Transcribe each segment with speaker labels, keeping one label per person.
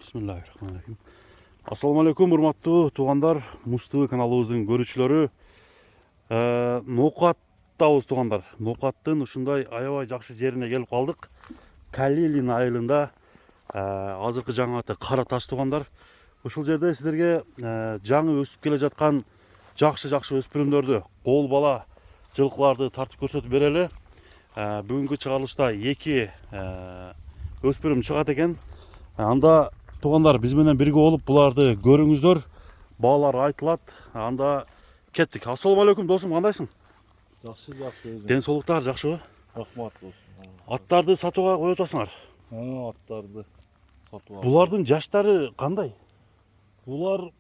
Speaker 1: Bismillahirrahmanirrahim. Assalamu alaikum урматтуу туугандар, Муз ТВ каналыбыздын көрүүчүлөрү. Ноокаттабыз туугандар. Ноокаттын ушундай аябай жакшы жерине келип калдык. Калилин айылында азыркы жаңы аты Кара Таш туугандар. Ушул жерде сиздерге жаңы өсүп келе жаткан жакшы өспүрүмдөрдү, кол бала жылкыларды тартып көрсөтүп берели. Бүгүнкү чыгарылышта 2 өспүрүм чыгат экен. Анда туугандар биз менен бирге болуп буларды көрүңүздөр. Баалар айтылат. Анда кеттик. Ассалому алейкум досум, кандайсың?
Speaker 2: Жакшы өзү.
Speaker 1: Ден соолуктар жакшыбы?
Speaker 2: Рахмат болсун.
Speaker 1: Аттарды сатууга коюп атасыңар.
Speaker 2: Аттарды сатып алып.
Speaker 1: Булардын жаштары кандай?
Speaker 2: Булар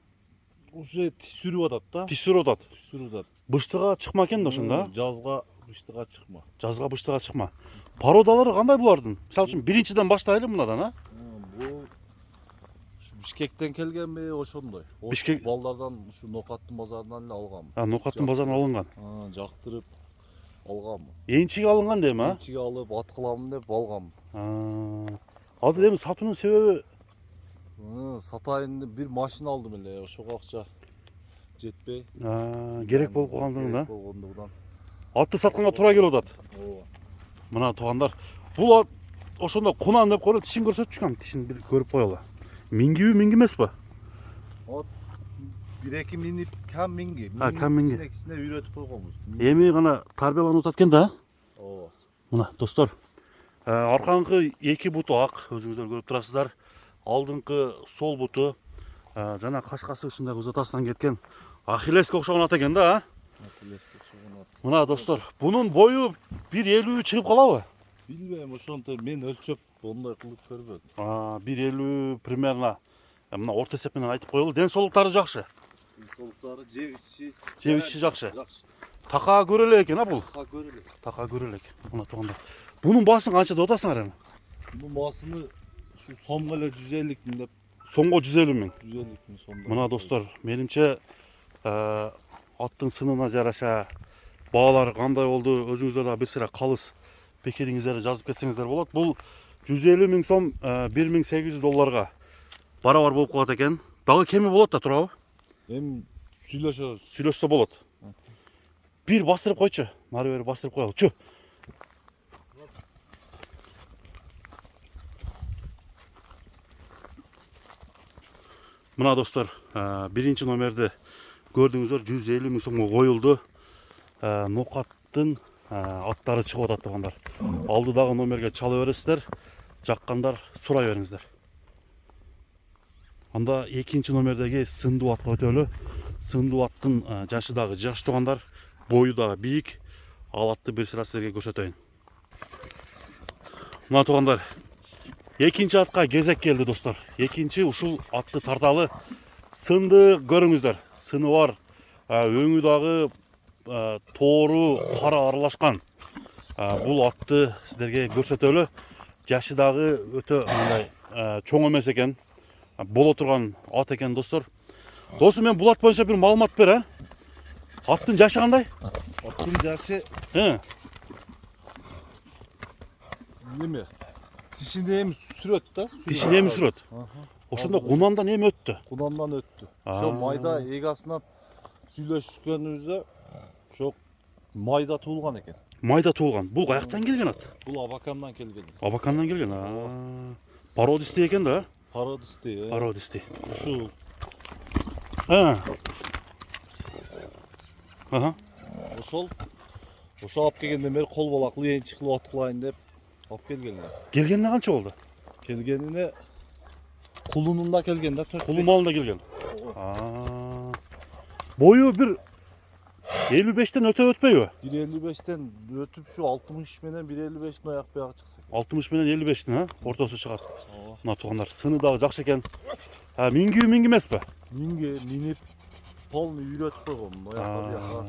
Speaker 2: уже тиш сүрүп атат да.
Speaker 1: Тиш сүрүп атат.
Speaker 2: Тиш сүрүп атат.
Speaker 1: Быштыга чыкма экен да ошондо.
Speaker 2: Жазга быштыга чыкма.
Speaker 1: Жазга быштыга чыкма. Породалары кандай булардын? Мисалы үчүн биринчиден баштайлы мындан,
Speaker 2: Бул Бишкектен келгенби ошондой.
Speaker 1: Бишкек
Speaker 2: балдардан ушу Ноокаттын базарынан эле алгам.
Speaker 1: Ноокаттын базарынан алынган.
Speaker 2: Жактырып алгам.
Speaker 1: Энчиге алынган дейм,
Speaker 2: Энчиге алып ат кыламын деп алгам.
Speaker 1: Азыр эми сатуунун себеби
Speaker 2: сатайын деп бир машина алдым эле, ошого акча жетпей.
Speaker 1: Керек болуп калгандыгынан.
Speaker 2: болгондугунан.
Speaker 1: Атты сатканга туура келип атат. Мына туугандар, бул ат ошондо кунан деп коелу, тишин көрсөтчүкөн, тишин бир көрүп коелу. Мингиби, минги эмеспи?
Speaker 2: От 1-2 минип кам минги.
Speaker 1: Кам минги.
Speaker 2: Кичине үйрөтүп койгонбуз.
Speaker 1: Эми гана тарбияланып атат экен да.
Speaker 2: Ооба.
Speaker 1: Мына достор, аркаңкы 2 буту ак, өзүңүздөр көрүп турасыздар. Алдыңкы сол буту жана кашкасы ушундай узатасынан кеткен Ахиллеске окшогон ат экен да.
Speaker 2: Ахиллеске окшогон ат.
Speaker 1: Мына достор, бунун бою 1.50 чыгып калабы?
Speaker 2: Билбейм, ошонто мен өлчөп ондай кылып көрбөдүм.
Speaker 1: 1.50 примерно. Мына орто эсеп менен айтып коелу. Ден соолуктары жакшы.
Speaker 2: Ден соолуктары
Speaker 1: жебичи жакшы. Така көрөлү экен, бул. Така көрөлү экен. Мына туугандар. Бунун баасын канча деп атасыңар эми?
Speaker 2: Бунун баасыны ушу сомго эле 150 миң деп.
Speaker 1: Сомго 150 миң.
Speaker 2: 150 миң сомдо.
Speaker 1: Мына достор, менимче аттын сынына жараша баалар кандай болду, өзүңүздөр да бир сыйра калыс пикириңиздерди жазып кетсеңиздер болот. Бул 150 миң сом $1800 барабар болуп калат экен. Дагы кеми болот да, туурабы?
Speaker 2: Эми сүйлөшөбүз.
Speaker 1: Сүйлөшсө болот. Бир бастырып койчу. Нары бери бастырып коелу. Чу. Мына достор, биринчи номерди көрдүңүздөр, 150 миң сомго коюлду. Ноокаттын аттары чыгып атат туугандар. Алдыдагы номерге чала бересиздер, жаккандар сурай бериңиздер. Анда экинчи номердеги сындуу атка өтөлү. Сындуу аттын жашы дагы жаш туугандар, бою дагы бийик. Ал атты бир сыра сиздерге көрсөтөйүн. Мына туугандар, экинчи атка кезек келди достор. Экинчи ушул атты тарталы. Сынды көрүңүздөр. Сыны бар. Өңү дагы тоору кара аралашкан. Бул атты сиздерге көрсөтөлү. Жашы дагы өтө мындай чоң эмес экен. Боло турган ат экен достор. Досум, мен бул ат боюнча бир маалымат бер, Аттын жашы кандай?
Speaker 2: Аттын жашы неме? Тишине эми сүрөт да.
Speaker 1: Тишине эми сүрөт. Ошондо кунандан эми өттү.
Speaker 2: Кунандан өттү. Ошо майда эгасынан сүйлөшкөнүбүздө ошо майда туулган экен.
Speaker 1: Майда туулган. Бул каяктан келген ат?
Speaker 2: Бул Абакандан келген.
Speaker 1: Абакандан келген. Породистый экен да?
Speaker 2: Породистый.
Speaker 1: Породистый.
Speaker 2: Ушу ошол алып келгенден бери кол балаклуу энчи кылып ат кылайын деп алып келген.
Speaker 1: Келгенине канча болду?
Speaker 2: Келгенине кулунунда келген да, 4.
Speaker 1: Кулу малында келген. Бою бир 55тен өтө өтпөйбү?
Speaker 2: 1.55тен өтүп ушу 60 менен 1.55 аяк бuyагы чыкса.
Speaker 1: 60 менен 55тин, ортосу чыгат. Мына туугандар, сыны дагы жакшы экен. Минги эмеспи?
Speaker 2: Минги, минип полный үйрөтүп койгон. Аяка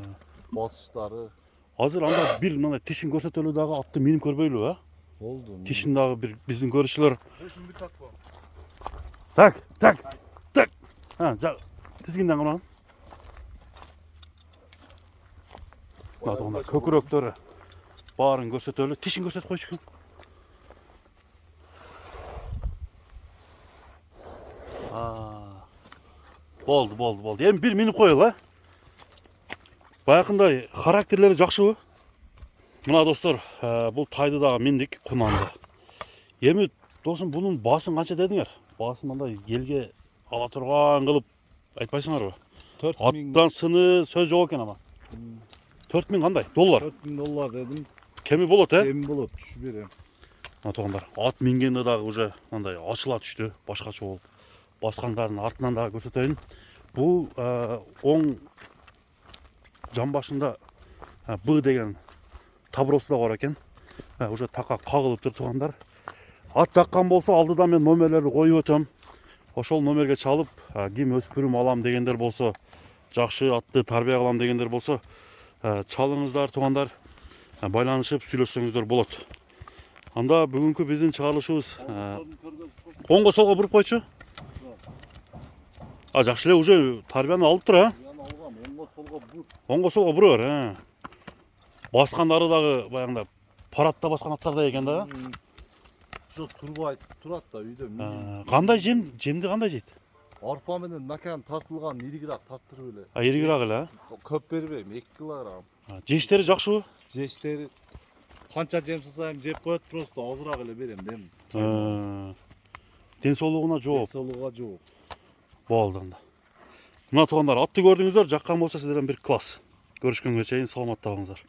Speaker 2: басыштары.
Speaker 1: Азыр анда бир мына тишин көрсөтөлү дагы, атты минип көрбөйлүбү,
Speaker 2: Болду.
Speaker 1: Тишин дагы бир биздин көрүүчүлөр. Так. Тизгинден кана. Мына туугандар, көкүрөктөрү баарын көрсөтөлү. Тишин көрсөтүп койчу. Болды. Эми бир минип коелу. Баягындай характерлери жакшыбы? Мына достор, бул тайды дагы миндик кунанды. Эми досум бунун баасын канча дедиңер? Баасын мындай элге ала турган кылып айтпайсыңарбы?
Speaker 2: 4000
Speaker 1: Аттан сыны сөз жок экен ама. 4000 кандай? Доллар.
Speaker 2: $4000 dedim.
Speaker 1: Кеми болот,
Speaker 2: Emin bulup düşü berem.
Speaker 1: Мына туугандар, ат мингенде дагы уже мындай ачыла түштү, башкача болуп. Баскандардын артынан дагы көрсөтөйүн. Бул оң жан башында Б деген табросы да бар экен. Уже така кагылып тур туугандар. Ат жаккан болсо алдыда мен номерлерди коюп өтөм. Ошол номерге чалып, ким өспүрүм алам дегендер болсо, жакшы атты тарбия кылам дегендер болсо, чалыңыздар туугандар, байланышып сүйлөшсөңүздөр болот. Анда бүгүнкү биздин чыгарылышыбыз оңго солго буруп койчу. Жакшы эле уже тарбияны алып тур,
Speaker 2: Yani algam, onga solga bur.
Speaker 1: Оңго солго бура бер. Баскандары дагы баягында паратта баскан аттардай экен да.
Speaker 2: Şu Turgay turat da үйдө.
Speaker 1: Кандай жемди кандай жейт?
Speaker 2: Arpa менен макан тартылган иригирак тарттырып эле.
Speaker 1: Иригирак эле.
Speaker 2: Көп бербейм, 2 килограмм.
Speaker 1: Жештери жакшыбы?
Speaker 2: Жештери канча жем салсам жеп коет, просто азыраак эле берем дем.
Speaker 1: Ден соолугуна жооп.
Speaker 2: Солуга жок.
Speaker 1: Болду анда. Мына туугандар, атты көрдүңүздөр, жаккан болсо сиздерден бир класс. Көрүшкөнгө чейин саламатта болуңуздар.